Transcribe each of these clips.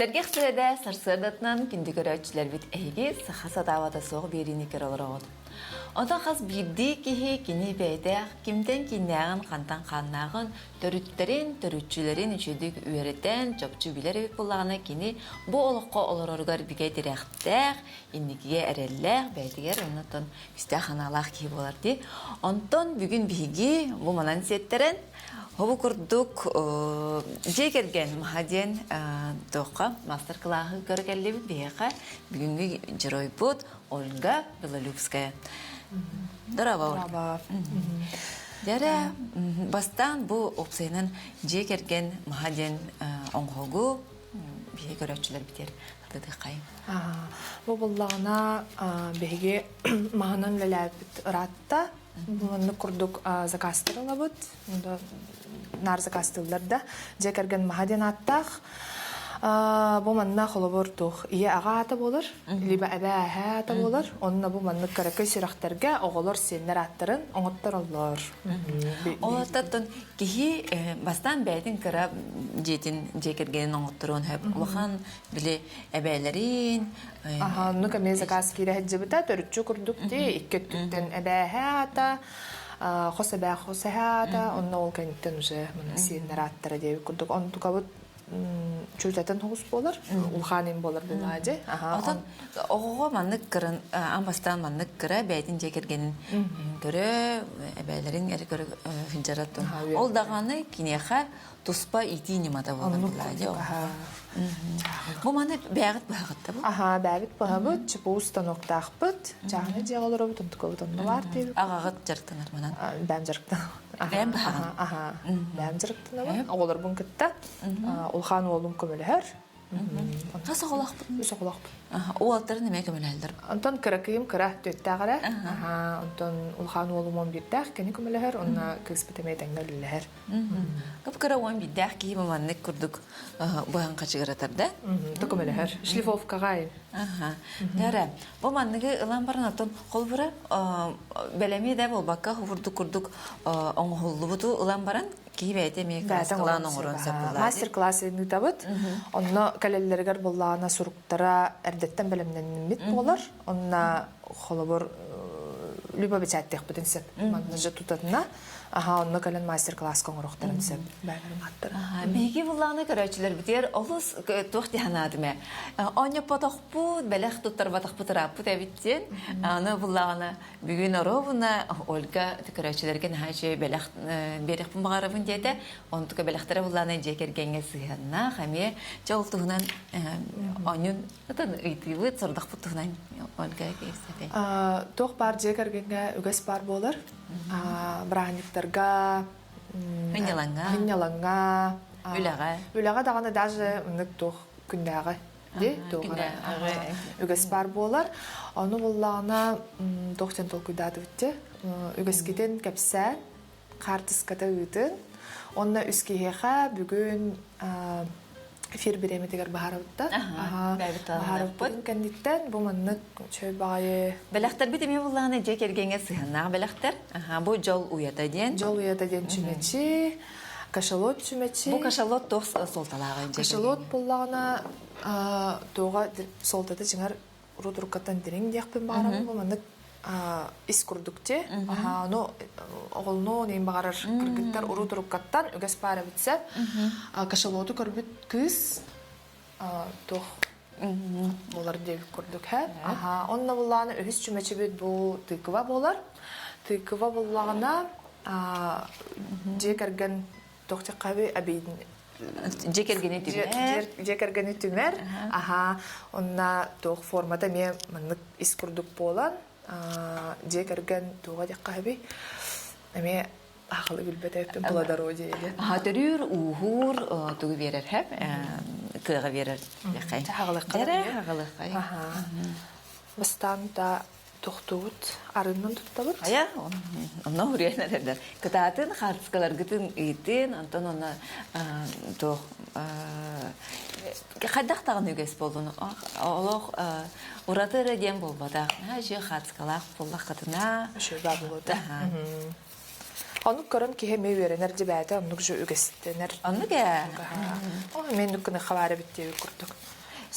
Сергех сырда сарсырдатынан күнді көрәтчілер бит әйге сақаса давада соғы беріне кералар оғыды. Ода қаз бірді кеге кені бәйдәқ, кемден кеннәғын қантан қаннағын, төрүтчілерін үшедік үйереттен жопчу білер өйт болағына кені бұ олыққа олар-орғар бігей директәқ, иннекеге әрелләқ, бәйдігер онытын үстәқ аналақ кей болар дей. Онтон бүгін бігі бұ манан сеттерін Хобу курдук жекерген махаден тоққа мастер-классы көргәлі бейқа бүгінгі жырой бұд Ольга Белолюбская. Дұрава. Дәрі бастан бұл опсайынан жекерген махаден оңғығу бей көрәтшілер бітер. Бұл болағына бейге мағынан ләләбіт ұратта. Бұны күрдік закастырыла бұд. Нар закастыларда жекерген махаден аттақ. Бұл манна қолы бұрдық. Ие аға аты болыр, либо әбә әхә аты болыр. Онына бұл манны кәрәкөй сирақтарға оғылыр сенлер аттырын, оңыттыр олар. Олаттатын кейі бастан бәйдің кіра жетін жекергенін оңыттырын хөп. Олақан біле әбәлерін. Оны көмей заказ кейрі әджі бұта төрітші күрдік де, иккеттіктен әбә әхә ата, қос әбә қос әхә ата, онына ол кәнеттен уже сенлер аттыры деп күрдік. Оны тұқабыт чөтетін тұғыз болыр, ұлғанын болыр бұл әже. Оғыға маннық кірін, амбастан маннық кірі бәйдің жекергенін көрі, әбәлерін әрі көрі хүнжараттың. Ол дағаны кенеға тұспа итинемада болыр бұл әже. Бұл маны бәғіт бағытта бұл? Бәғіт бағыт, чіпу ұстаноқтақ бұд, жағыны же олыр өбіт, ұнтықы бұд, ұнды бар дейбі. Ағағыт жарықтанар манан? Бәм жарықтан. Бәм бағын? Бәм жарықтан абы. Олар бұн күтті. Улхан олым көмілігер. Қасы қолақ бұд? Үсі қолақ бұд. Ол аттары неме көмілігер? Онтан кіракыйым кіра төттіғара. Онтан улхан олым 11-дәқ кені көмілігер. Онна кіспетемей тәңгілігер. Қып кіра 11-дәқ кейім аманнық күрдік бұған қачығыратарда? Көмілігер. Шлифовкаға Дәрі, бұл маннығы ұлан барын атын қол бұра бәлеме дәп ол баққа ғұрдық күрдік оңғылы бұды ұлан барын кейіп әйті ме класс-клан оңырын сәпілді. Мастер-класс едіңді табыд. Онына кәлелерігер болағына сұрықтара әрдеттен бәлемнен мүмет болар. Онына қолы бұр любо бәчәттек бұдын сәп. Мандына жы тұтатына. Онына кәлен мастер-класс қоңырықтарын сәп. Бәлерін аттыр. Бәйге бұлағына көрәтшілер бітер, олыс тоқты ханадыме. Оня потақ бұд, бәләқ тұттар батақ бұтырап бұд әбіттен. Оны бұлағына бүгін оровына Ольга көрәтшілерген хәші бәләқ берек бұмағарабын деді. Оны тұқа бәләқтары бұлағына жекергенге сығанна, қаме жолтығынан онын үйтіві сұрдақ бұттығынан Ольга кейсәбе. Тоқ бар жекергенге үгәс бар болар. Брахниктарға, хынялаңға, үләға дағаны даже ұнық тоқ күндәғы үгәс бар болар. Оны болағына тоқтен тол күдады өтті. Үгәскеден кәпсән, қартыската өтін. Онына үскеғеға бүгін эфир береметегер бахарабытта. Бахарабытын кәндеттен бұл маннық чөй бағайы. Бәләқтер бит еме болағына жекергенге сығыннағы бәләқтер. Бұл жол уята ден. Жол уята ден чүмечі, кашалот чүмечі. Бұл кашалот тоқ солталағы жекерген. Кашалот болағына тоға солтаты жыңар ұру-тұрқаттан дерен деқпен бағарабы. Бұл маннық ис күрдікте. Оғылны нейін бағарар кіргіттер ұру-тұрқаттан үгәс бары бітсе. Кашалоты көрбіт күз тоқ болар деп күрдік. Онына болағына өз чүмәчі бет бұл тыйкыва болар. Тыйкыва болағына жекерген тоқты қабы әбейдің Жекергені түмер. Онына тоқ формада мен мұнық ис күрдік болан. Жекерген тоға дек қабы әме ақылы білбет әптен бұладар о дейді. Түрір, ұғыр тұғы берер әп, күйға берер. Ағылыққа. Бастан да тоқтуғыт арыннан тұттабыр? Ая, онна үрейін әрдер. Күтатын қарсықалар күтін үйттен, антон онна тоқ қайдақтағын үгес болдың. Олық ұратыры дем болбадақ. Жи қарсықалақ болақ қытына. Шөйба болуды. Onu көрөн киһи мей үөренер дибээте, оннук жу үгэстенер. Онны гэ. О, мен нүккүнө хабары биттеби курдук.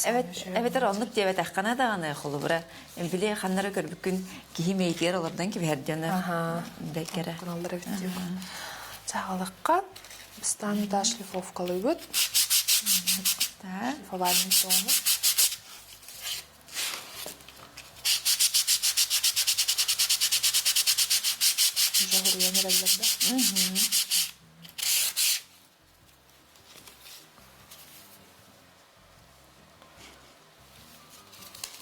Evet, онны дебет ахкана даганы холубра. Биле ханнара көрбүкүн кихи мейтер олардан ки бердяны. Бекере. Каналлары биттеби. Чагалыкка бистан да шлифовкалыбыт. Так. Шлифовальный сону. Жагырыян разларда.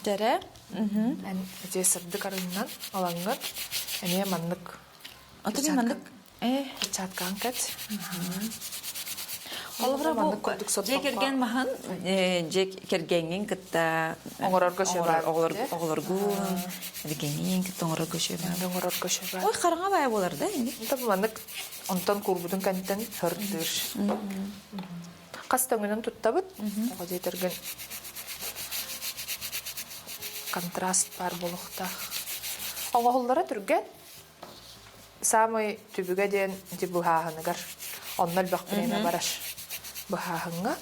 Дере. Эн эти сырдык арыннан аланган. Эне маннык. Отуги мандык. Чаткан кет. Олгора бу жек керген махан жек кергенген кытта Оңорор көшөбар. оглоргун дегенин кытта оңорор көшөбар. Оңорор көшөбар. Ой караңа бая болар да инде. Онта маннык онтон курбудун кантен хөрдүр. Кастаңынан туттабыт. Ого жетерген контраст бар болукта. Оңоһуллара түрген самый түбүгө ден дибухаһыныгар. Оннал бактырына бараш. Бухаһынга.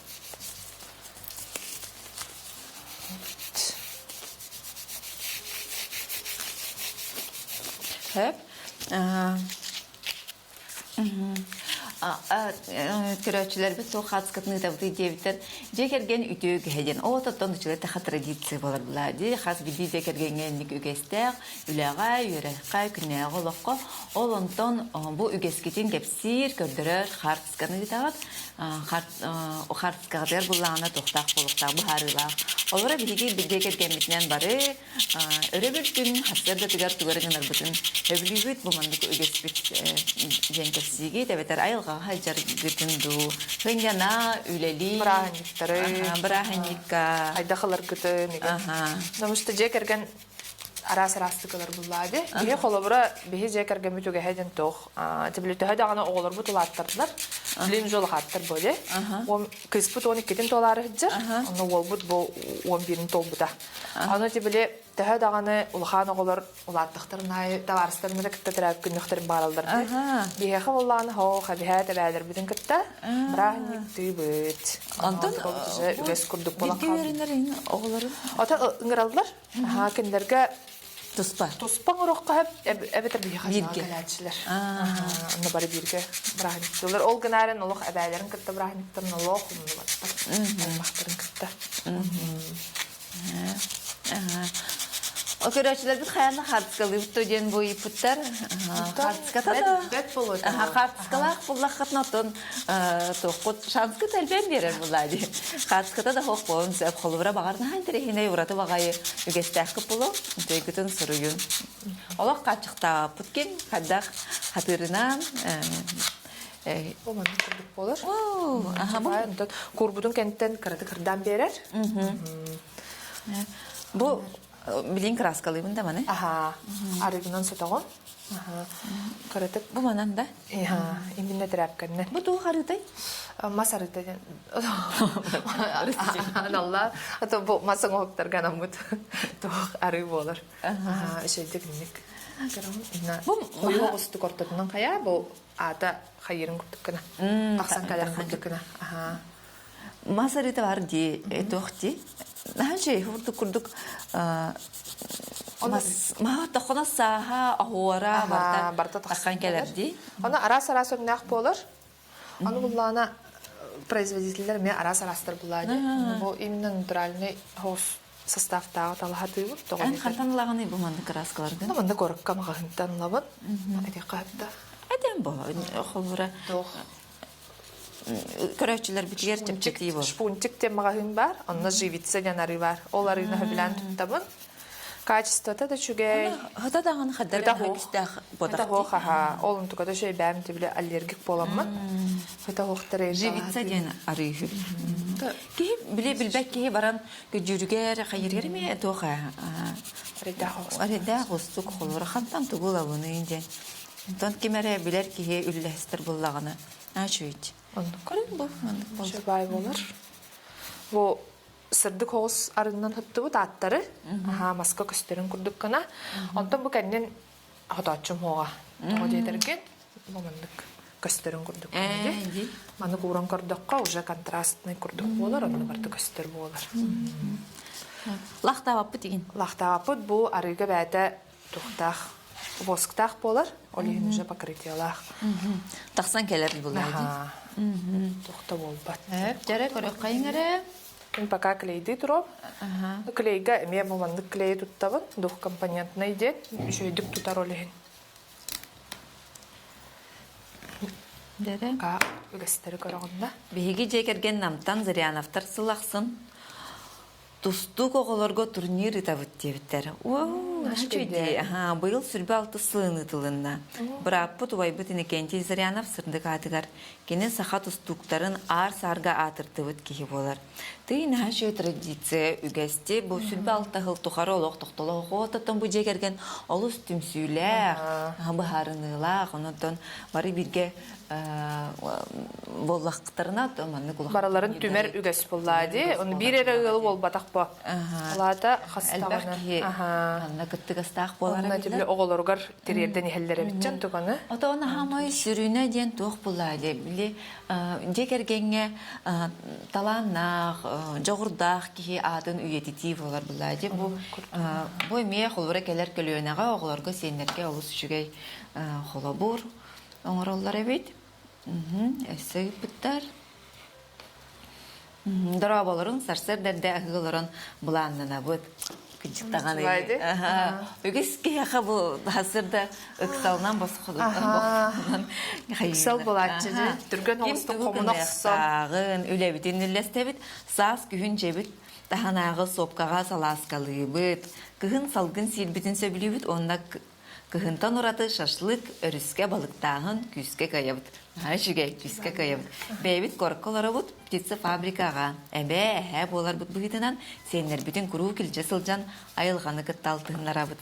Hep. Көрөчүлөр бит сол хацкатны да бу дебитер жекерген үтөг хеден ототтон үчүлөр та традиция болар була ди хас биди жекергенген ник үгестер үлага юрекка күнэ голокко ол онтон бу үгескитин кепсир көрдөрөр хартсканы дитагат хартскагар буллана токтак болуктак бу харыла олора биди жекерген битнен бары өрөбүр күн хасырда тигер түгөргөнөр бүтүн өбүлүбүт бу мандык үгеспит жеңкесиги дебетер айылга хаҗар гытынду хыняна үлели браханникка айдахалар гытын намышты жекерген арас-арастыкалар буллады. Бие холобра бие жекерген бүтүгө хеден тох. Тиблете хадагана оголор бутулаттарлар. Билим жол хаттар боле. Ол кыспут 12 доллар хыджыр. Аны олбут бу 11 толбута. Аны тибле тахадаганы улхан оголор улаттыктарына таварстарына кеттирап күнөктөр баралдар. Бие хавалланы хо хабиха табалар бүтүн кытта. Брахник тибет. Антон үгес курдук болак. Бигеринерин оголорун. Ата ыңгыралдар. Кендерге Туспаң урокка эбетер бие хажалачлар. Аны бары бирге брахниктер. Ол гынарын олох әбәләрен кытта брахниктер олох уны баттар. Мактарын кытта. Окөрөчлөр бит хаяны хартскалы бүтөден бой путтар. Хартската бет болот. Хартскалар буллахатнатын тоқут шанска телбен берер булады. Хартската да хок болон сеп холбра багарна хантерехине ураты багай үгестәк було. Тегетен суруйун. Алак качыкта путкен хадак хатырынан о мен курдук болор. Бу курбудун кенттен кырдан берер. Бу билин краскалыбын да мане. Арыгынан сотогон. Каратып бу манан да. Именно трапканне. Бу туу харытай. Масарытай. Алла, ато бу масаң октарган амут. Туу ары болор. Шейдик ник. Бу ойгосту кортотунан кая бу ата хайырын куттуккана. Аксан каларын куттуккана. Масарыта бар ди тохти. Ханче хурду курдук ма тохона саха ахуара барта такан келерди. Аны арас-арас өрнәк болор. Аны буллана производительлер мен арас-арастар булады. Бу именно натуральный хоз составта талахаты бу. Ан хатанлаганы бу манда краскаларды. Манда коракка магынтан лабын. Эти катта. Эдем бу холура. Көрөчүлөр битгер чепчети бу. Шпунтик темагын бар, аны живица жанары бар. Оларыны билан туттабын. Качеството да чугай. Хата даган хаддар хабистах бодак. Ха, олун тукада шей бәм тибле аллергик боламмы. Хата хохтары живица ден арыйы. Ки биле билбек ки баран күжүргер хайыргер ме тоха. Ареда хостук холор хантан тугула буны инде. Тон кимере билер ки үлләстер буллаганы. Ачуйт. Көрүн бу, мында шабай болар. Бу сырдык хоос арыннан хөттү бу тааттары. Маска көстөрүн курдук кана. Онтон бу кеннен хатачым хога. Тога дейдерген Момандык көстөрүн курдук. Ди. Маны куран көрдөккө уже контрастный курдук болар, аны барды көстөр болар. Лахтабаппы деген. Лахтаапыт бу арыга бәтә тухтах восктах болар. Олин уже покрытиялах. Тахсан келер булайды. Аха. Тухта болбат. Жаре көрөк кайыңары. Мен пока клейди туроп. Клейга эме момандык клей туттабын. Дух компонентный дет. Жөйдүк тутар олин. Дере. Ка үгестери көрөгөндө. Беги жекерген намтан Зыряновтар сылаксын. Тустук оголорго турнир итабыт дебиттер. Быйыл сүрбе алты сыыны тылынна. Быраппы тубайбыт инекенти Зырянов сырдык атыгар. Кене саха тустуктарын ар-сарга атыртыбыт кихи болар. Тыйна шөй традиция үгесте бу сүрбе алты хыл тухары олох тохтолого ототон бу жекерген олус түмсүйлер, быхарынылах, онотон бары бирге боллақтарына томанны кулак. Бараларын түмер үгес буллады. Оны бир эре ылы болбатак бу. Алата хастаганы. Әлбәки анна кыттыгастак болар. Онна тибли оголоргар тирерден ихеллере битчен туганы. Ата оны хамай сүрүнә ден тух булады. Биле жекергенге таланнах, жогурдах ки атын үйетити болар булады. Бу эме холора келер көлөнага оголорго сенерге олус үчүгей холобур. Оңороллар эбит. Эсеги биттер. Дарабаларын сарсердерде агыларын буланнана бут. Кыжыктаганы. Үгеске яха бу хасырда ыксалнан босхолу. Ыксал булатчы. Түргөн олусту комунаксан. Үлебитин элестебит. Сас күһүн жебит. Таханагы сопкага саласкалыбыт. Кыһын салгын силбитин сөбүлүбүт. Онда кыһынтан ураты шашлык өрүскө балыктагын күскө каябыт. Ашыгай күскө каябыт. Бебит корколары бут птица фабрикага. Эбе болар бут быйтынан сенер бүтүн куруу килже сылжан айылганы кытталтыгынара бут.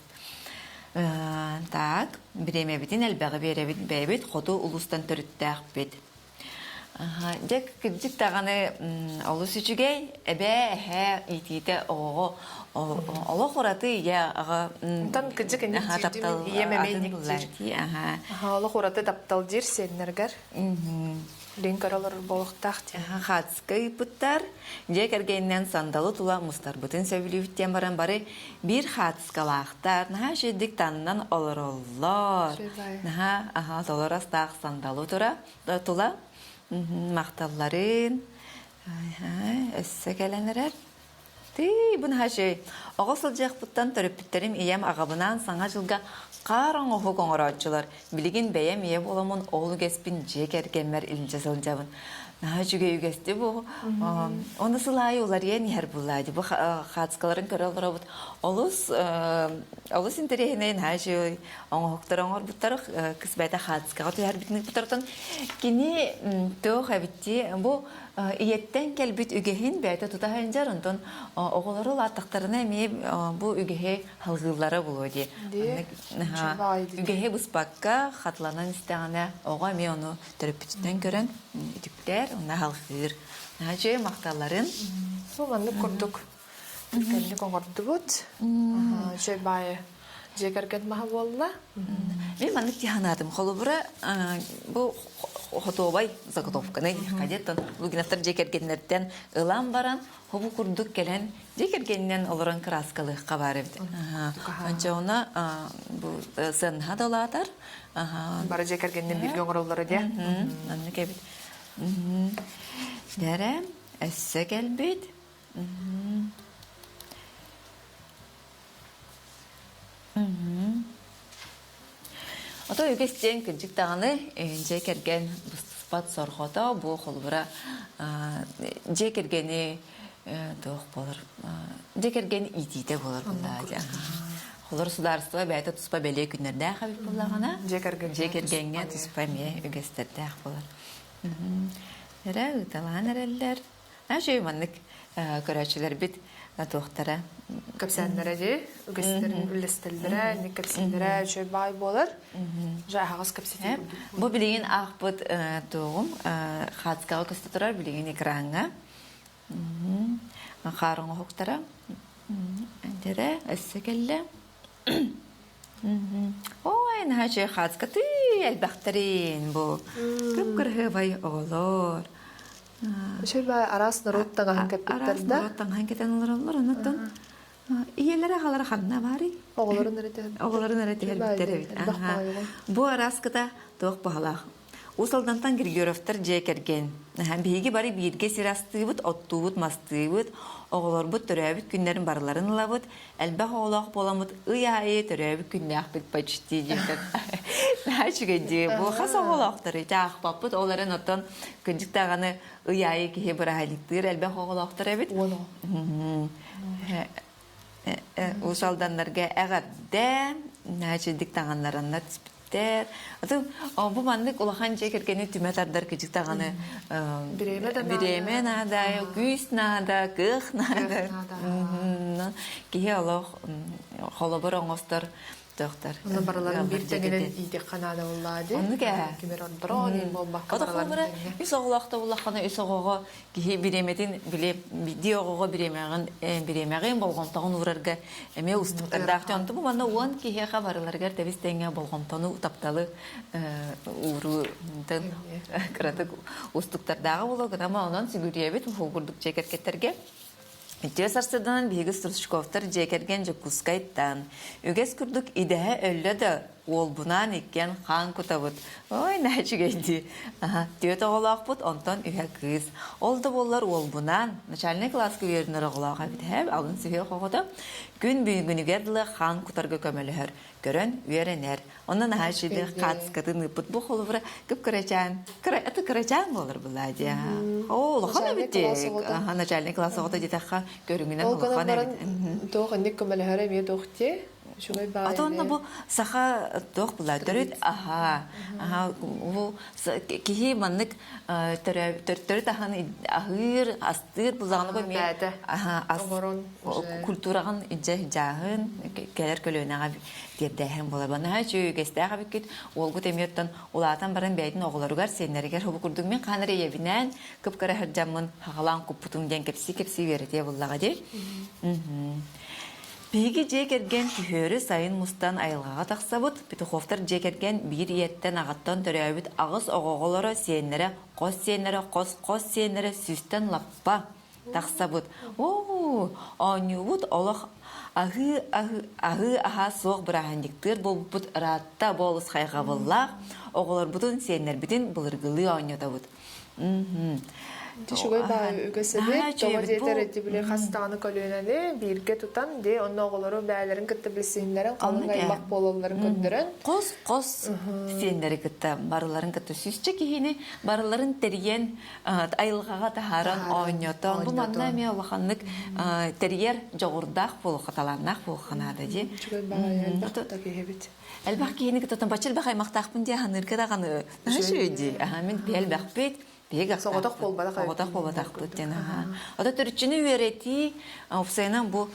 Так, биреме битин элбеги беребит бебит хоту улустан төрүттәк бит. Дек кыджык таганы олус үчүгей эбе итите ого Аллах ураты я ага Тан кыжык эне таптал иемемейник. Аллах ураты таптал жер сеннергер. Линкаралар болохтах. Хацкай путтар жекергеннен сандалы тула мустар бутын сөбүлүттен баран бары бир хацкалахтар наха жедик таннан олороллор. Наха толорастак сандалы тула макталларын өссө келенерер. Бун хашей. Оғысыл жақпыттан төріппіттерім ием ағабынан саңа жылға қарың оғы қоңыраатчылар. Білігін бәйем ие боламын оғылы кеспін жекергенмер илінче сылжабын. Наға жүге үгесті бұл. Оны сылайы олар ең ер бұлайды. Бұл қатысқаларын көрі олар бұд. Олыс интерейінен хашей оңықтар оңыр бұттар кіспәді қатысқаға түйер бітінік бұттардан. Кені тоқ әбітті бұл иеттен келбит үгехин бәйті тұтағын жарынтын оғылары латтақтарына әмей бұл үгехе халғылары болуды. Үгехе бұспаққа қатланан істеғана оға әмей оны түріппітінен көрін үтіктер, оны халғылыр. Жөй мақталарын. Соланды көрдік. Түркәлік оңырды бұд. Жөй байы. Жекерген маға болла. Мен маңық тиханадым. Қолы бұра бұл хотобай заготовканы қадеттен лугинаттар жекергенлерден ылан баран хобу курдук келен жекергеннен олоран краскалык кабары бит. Анча оны бу сынха долатар. Бара жекергеннен бирге оңороллары де. Анны кебит. Дәрем әссе келбит. Ото үгестен күнчик тағаны жекерген спат сорхота бұл қолбыра жекергені тоқ болыр. Жекерген итейте болыр бұлда. Қолыр сударыстыға бәйті тұспа бәле күнерді қабит болағына. Жекергенге тұспа ме үгестерді ақ болыр. Әрі ұталаған әрелер. Жөй маннық көрәтшілер бит тоқтара. Капсанлары де, үгестерін үлестелдері, не капсандары жөй бай болыр. Жай ағыз капсеті. Бұл білеген ақ бұд тоғым, қатысқаға көсті тұрар, білеген экранға. Қарыңы хоқтара. Әндері, өссі келі. Ой, наға жөй қатысқа элбахтарин бу. Кып-кыргы бай оголор. Шөйбай арас наруттагаһын кэппиттерда. Арас ханкетен олор оннотон. Иелләре халары ханна бари. Оголорун эрете. Оголорун эрете биттеребит. Бу араскыда тоқ бахалах. Усалдантан Григорьевтар жекерген. Биги бары бирге сирастыбыт, оттубут, мастыбыт, оголорбут төрөбүт күннәрин барларын лабыт, әлбәх оголак боламыт, ыяйы төрөбүт күннәк бит почти жектер. Начыгеди, бу хас оголактары жакпапыт, оларын оттон күнҗиктаганы ыяйы кихе бираликтер, әлбәх оголактар бит. Усалданнарга әгәддә, начыдык таганнарына типтер. Бу мандык улахан жекергени түмәтардар кыжыктаганы биреме нада, күс нада, кых нада. Кихе олох холобор оңостор доктор. Онда бараларын бир тегенен ийдек канада уллады. Кимер ордорон болбак бараларын. Үс оголакта улахана үс огого кихе биреметин биле видеого биремеген болгонтогун урарга эме устуктарда анту бу мана уан кихе хабарларга тебистеңе болгонтону тапталы уру тен кратык устуктардагы болгон ама онан сигүриебит фогурдук чекеркеттерге Үтес арсыдан бейгіз Туршковтар жекерген жекускайттан. Үгес күрдік идеhe өлледі ол бұнан еккен қан күтабыд. Ой, нәчігейді. Түйет оғылақ бұд, онтан үйе кыз. Олды болар ол бұнан. Начальный класс көверінер оғылаға бітәп, алын сүйе қоғыды. Күн бүйгінігерділі қан күтарға көмелігер. Көрін үйеренер. Онан нәчіді қатскатын үпіт бұл қолыбыры күп күречен. Әті күречен болыр бұлады. Ол, қана бітек. Начальный класс оғыды детаққа көріңінен олыққан әбіт. Тоқ әндік көмелігер әме тоқты. Атонна бу саха тох була төрөт бу кихи маннык төрөт тахан ахыр астыр булаганы бу мен культураган иже жагын келер көлөнага дердәһен була бана чүй гестага бикет олгу теметтен улатан барын бәйтин огларыгар сеннәргә хубы күрдүк мен каныры ебинен кып кара хаҗамын хагалан купутун ден кепси берете буллага ди. Биги жекерген түйөрі сайын мустан айылғаға тақсабыт, Петуховтар жекерген бір еттен ағаттан төрәбіт ағыз оғоғылары сенері, қос сенері сүстен лаппа тақсабыт. Анюбыт олық аға соқ бір ағандіктір бұл бұт ратта болыс қайға боллақ, оғылар бұтын сенер бітін бұлырғылы анюдабыт. Түшігой бай үгісібет, тоғы детер әді біле қастағаны көлінәді, бірге тұтан, де оның оғылары бәлерін күтті білсендерін, қалың аймақ болыларын көндірін. Қос сендері күтті, барыларын күтті сүсчі кейіне, барыларын тәрген айылғаға тахаран ойнетон. Бұл манна әме олақанлық тәргер жоғырдақ болу, қаталаннақ болу қанады де. Түшігой бай әлбақ та кейбет. Әлбақ кейіне күттін, бачыл бақ аймақтақпын де, ғанырғыдағаны нәші өйде. Мен бәл бақ бет. Соғытақ болбадақ. Соғытақ болбадақ бұттен. Ода түрітчіні өреті, опсайынан бұл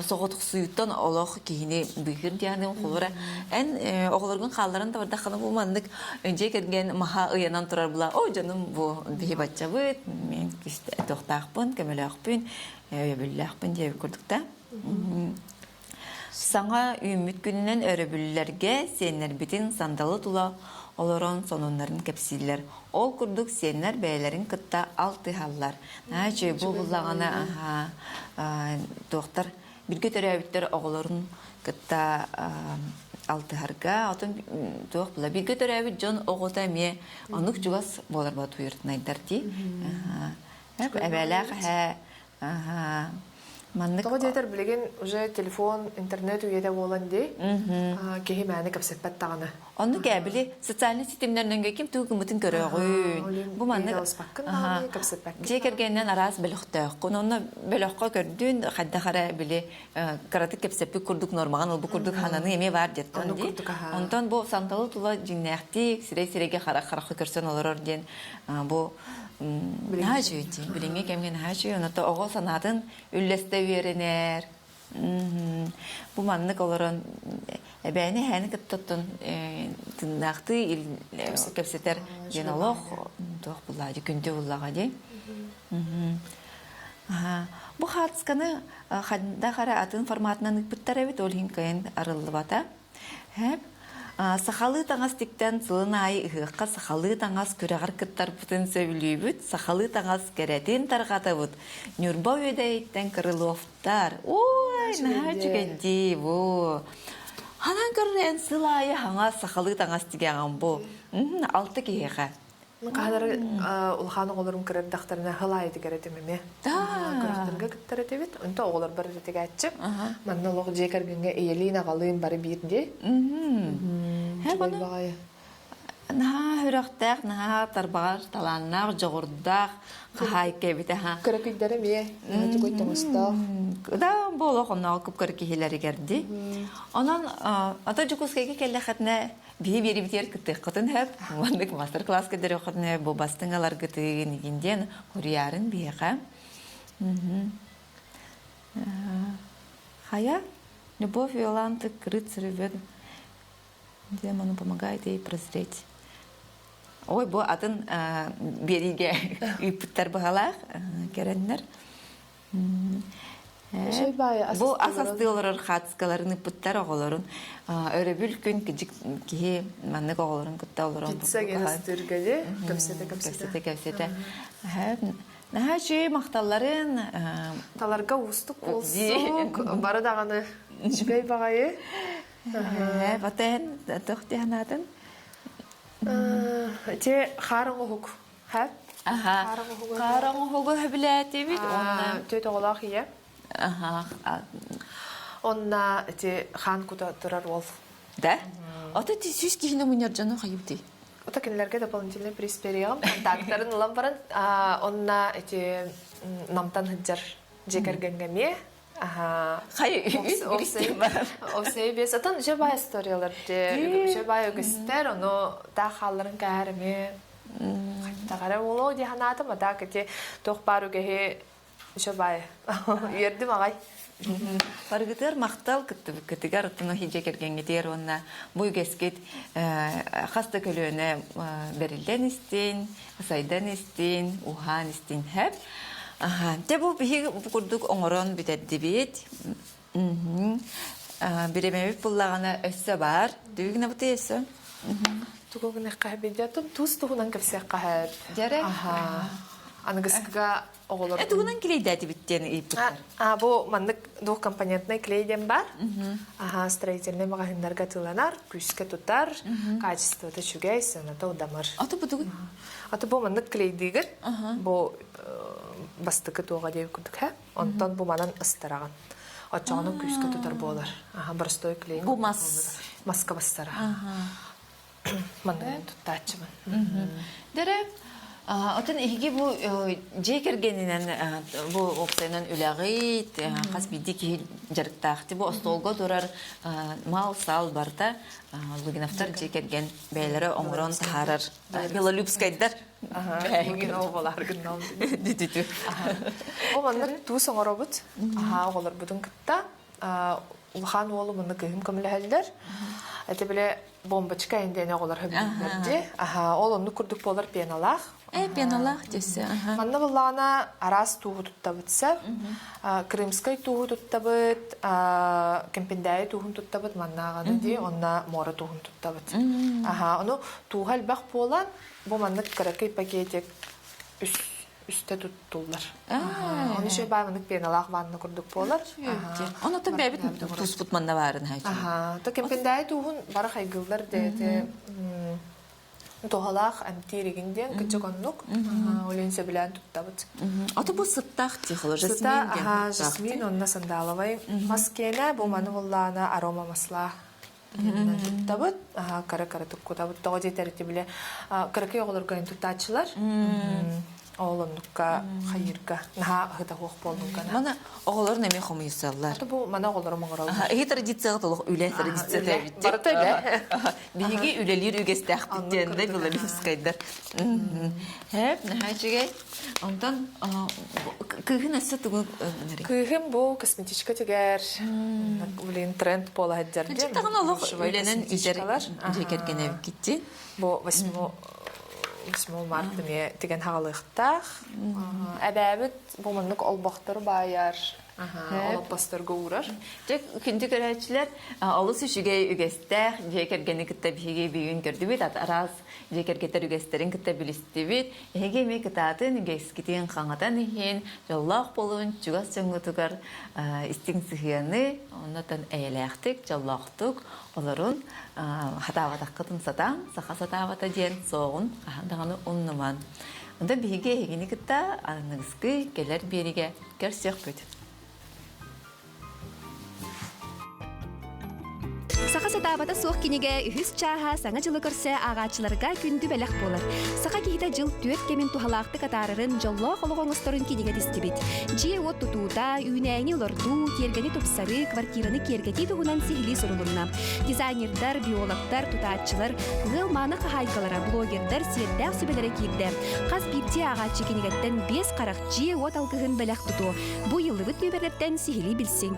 соғытық сұйыттан олақ кейіне бұйыр дейінен қолыра. Ән оғылырғын қаларын да бардақаны бұл мандық өнже керген маға ұянан тұрар бұла. О, жаным бұл бейі батча бұд, мен тоқтақпын, көмеліақпын, өйебіліақпын деп көрдікті. Саңа үміт күнінен өребілілерге сенер бітін сандалы тұла олорон сонунларын кепсилер. Ол күрдік сенер бәйлерін кытта алты халлар. Наче бұл бұллағана тоқтар бірге төрәбіттер оғыларын кытта алты харға. Отын тоқ бұла. Бірге төрәбіт жон оғылта ме анық жүгас болар ба туйыртын айдар дей. Әбәләқ Тоғы дейтер білеген уже телефон, интернет үйеде болан дей, кейі мәні көпсетпәт тағаны. Оны кәбілі социальный системлерінен кем түгі мүтін көрі ғойын. Бұл мәні жекергеннен арас біліқтіқ. Оны біліққа көрдін, қадда қара білі қаратық кепсепі күрдік нормаған, ол бұл күрдік хананы еме бар деттен дей. Онтан бұл санталы тұла жиннәқті, сірей-сірейге қара-қарақы көрсен олар орден. Бұл Нәжүйді, біліңе кемген нәжүй, оныта оғыл санатын үллесті веренер. Бұл маннық оларын әбәйіне әні кіттіттін тыңнақты кепсетер ден олық тоқ бұлады, күнде бұлаға дей. Бұл қатысқаны қадында қара атын форматынан үкпіттар әбет олғын кайын арылы бата. Сахалы таңас тиктен сылын айы ыхыққа сахалы таңас күрағар кыттар бұтын сөйлейбіт, сахалы таңас кәрәтін тарғаты бұт. Нүрба өйдәйттен Крыловтар. Ой, наға жүгәді бұ. Ханан көррен сылайы хаңа сахалы таңас тигән бұ. Алты кейеға. Қадар улханы оларым кірердақтарына хылайды кәрәтемеме. Көріштірге күттір етебет. Үнті оғылар бір ретеге әтчіп. Манна лоғы жекергенге эйелейін ағалыйын бары бейірде. Наға хүріқтәк, наға тарбағар, таланнақ, жоғырдақ, қағай кәбіті. Көрекүйдері ме? Түгөй тоңыстақ. Да, бұл оғыннағы күп көрекейлері керді. Онан, ата жүкізгеге келі қатына бей-бері бітер күттік қытын әп. Ондық мастер-класс кедері қытына бұл бастың алар күттігін егінден көріярын бейға. Хая, Любовь Иоланты, рыцарь вед. Демону помогает ей прозреть. Ой, бұл атын береге үйпіттер бұғалақ, керенлер. Бұл асасты оларыр қатысқаларын үйпіттер оғыларын. Өребіл күн кеге маннық оғыларын күтті оларын. Кетсе кеністіргелі, көпсеті. Наға жүй мақталарын... Таларға ұстық олсы, бары дағаны жібей бағайы. Батен, тоқты ханатын? Те қарыңы хүк, хәп? Қарыңы хүгі хөбіләті бит? Төт оғылақ ие. Онна те хан күті тұрар ол. Да? Ата те сөз кейіні мұнер жаны қайып дей? Ота кенелерге дополнительный приз береғым. Контакттарын ұлам барын. Онна те намтан хыджар жекергенге ме? Қай үйін бар? Овсей бес. Атан жабай историялар. Жабай өгістер, оны да қаларын кәріме. Тағара олу де ханатым, ада кәте тоқ бар өгеге жабай. Ердім ағай. Баргытыр мақтал кітігер тұны хиже кергенге дер онна бұй кескет қасты көліөне берілден істен, сайдан істен, ухан істен әп. Те бұл бігі күрдік оңырын бітәдді бет. Біремеміп бұллағына өссі бар. Дүйгіне бұты есі? Тұғығын әққа бедетім, тұз тұғынан көпсек қағып. Дәрі? Анығысқыға оғылыр. Тұғынан келейді әті біттені үйіппіктер? Бұл мандық двух компонентный клейден бар. Строительный мағахындарға тыланар, күшке тұтар, качествоты шүгей, сынаты ұдамыр. Аты бұдығы? Аты бұл мандық клейдігір. Бұл бастықы туға дейі күрдік, онтан бұл манан ыстыраған. Отчағының күшке тұтар болар. Барыстой клейін. Бұл маска бастара. Мандығын тұттачымын. Дәрі? Отын еге бұл жей кергенінен бұл оқсайынан үләғейт, қас бейді кейл жарықтақты. Бұл остолға дұрар мал сал барда лугинафтар жей керген бәйлері оңырын тағарар. Белолюбскайдар. Лугин ол болар күннал. Дүтүтү. Ол мандық туыс оңыр обыт. Оғылар бұдың күтті. Улхан олы мұны күйім көмілі әлдер. Әті біле бомбачка әндені оғылар хөбілдерде. Ол оны күрдік болар пеналақ. Пеналақ десі. Манна бұллағына арас туғы тұттабытса, Крымскай туғы тұттабыт, Кемпендайы туғын тұттабыт, маннағаны де, онна мора туғын тұттабыт. Оны туғы әлбақ болан, бұл маннық қарақай пакетек үсті тұттулар. Оны шөй байманық пеналақ ванны күрдік болар. Оны тән бәбіт тұз бұтманна барын хайчы. Кемпендайы туғын бары қайгылдар деді. Тоғалақ әмтирегінден күтчі қоннық, оленсе білән тұттабыт. Аты бұл сыттақ тихылы, жасмин ден? Жасмин, онына сандалавай. Маскені бұл маны бұллағына арома масла тұттабыт. Кара-кара тұққытабыт. Тоғы дейтерікті біле кара-кей оғылыр көйін тұттачылар. Оғылындыққа, қайырға, наға ғыда қоқ болдыңғана. Мана оғыларын әме қомыйсалар. Аты бұл мана оғылырым оғыралы. Эге традицияға толық үлі традиция тәбітті. Барыта үлі. Бейге үлелер үгестәқ біттенді білалюскайдар. Әп, наға жегей. Ондан күйін әсі түгін нәрі? Күйін бұл косметичка тегер. Үлін тренд бола әддерде. Чықтағын олық үленің үзер жекерген әвіп кетті. Бұл 8 марты ме деген хағалықтақ. Әбәбіт бұл мұнық олбақтыр байар. Олаппастарга урар. Жек күнді көрәчілер олыс үшіге үгестәк, жекергені кітті біге бейін көрді бет, араз жекергетер үгестерін кітті білісті бет, еге ме кітатын үгескетен қаңатан ехен, жоллақ болуын чугас жоңғытығар істің сығияны, оннатан әйеләқтік, жоллақтық, оларын хатаватақ қытын сатан, сақа сатавата ден соғын, қағандағаны ұнныман. Онда біге егені кітті анығызғы келер беріге көрсек бөт. Сақа сатабата суық кенеге үхіс чаға саңа жылы көрсе ағачыларға күнді бәләқ болар. Сақа кейді жыл төт кемен тухалақты катарырын жолло қолығоңыстырын кенеге дестебет. Же от тұтуыда, үйнәйні оларду, кергені топсары, квартираны кергеті тұғынан сихили сұрылымна. Дизайнердар, биологтар, тұтатчылар, ғыл маны қағайқалара, блогердар, сиетдәқ сөбелері кейді. Қаз бирте ағачы кенегеттен 5 қарақ же от алғығын бәләқ тұту. Бұ йылы бұт нөберлерден сихили білсің.